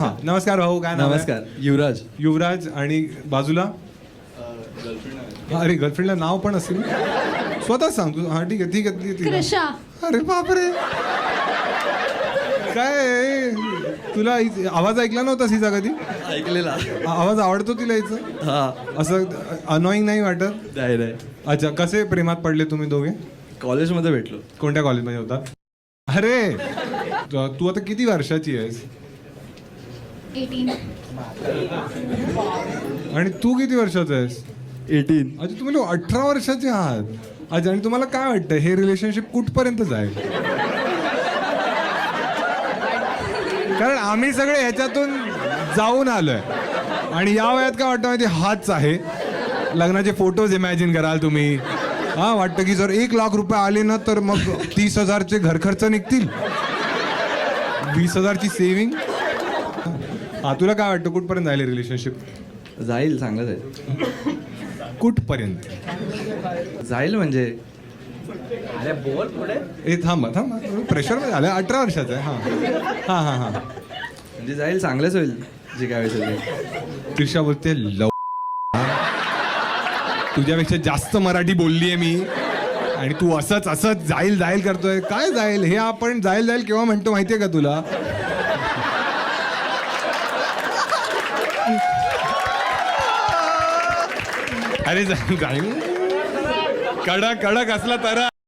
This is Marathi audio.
हा, नमस्कार भाऊ, काय नाव आहे? नमस्कार, युवराज. युवराज. आणि बाजूला अरे गर्लफ्रेंडला नाव पण असेल, स्वतः सांग तू. हा ठीक आहे ठीक आहे ठीक आहे. कृषा. अरे बापरे, काय तुला आवाज ऐकला नव्हता हिचा कधी? ऐकलेला. आवाज आवडतो तिला हिचा? हा. असं अनोईंग नाही वाटत? नाही नाही. अच्छा, कसे प्रेमात पडले तुम्ही दोघे? कॉलेजमध्ये भेटलो. कोणत्या कॉलेजमध्ये होता? अरे तू आता किती वर्षाची आहेस? 18. आणि तू किती वर्षाचा आहेस? 18. अच्छा, तुम्ही लोक 18 वर्षाचे आहात. अच्छा, आणि तुम्हाला काय वाटतं हे रिलेशनशिप कुठपर्यंत जाईल? कारण आम्ही सगळे ह्याच्यातून जाऊन आलोय आणि या वयात काय वाटतं माहिती, हाच आहे. लग्नाचे फोटोज इमॅजिन कराल तुम्ही. हा, वाटतं की जर 1 लाख रुपये आले ना तर मग 30,000चे घर खर्च निघतील, 20,000ची सेव्हिंग. हा, तुला काय वाटतं कुठपर्यंत जाईल रिलेशनशिप? जाईल, चांगलं जाईल. कुठपर्यंत जाईल म्हणजे ए थांबा थांबा, प्रेशर मध्ये आलं. 18 वर्षाचं आहे. हा हा हा हा. म्हणजे जाईल, चांगलंच होईल जे काय होईल ते. त्रिशा बोलते लव. तुझ्यापेक्षा जास्त मराठी बोललीये मी आणि तू असंच असंच जाईल जाईल करतोय. काय जाईल हे? आपण जाईल जाईल केव्हा म्हणतो माहितीये का तुला? अरे जाईल कडक कडक असला तर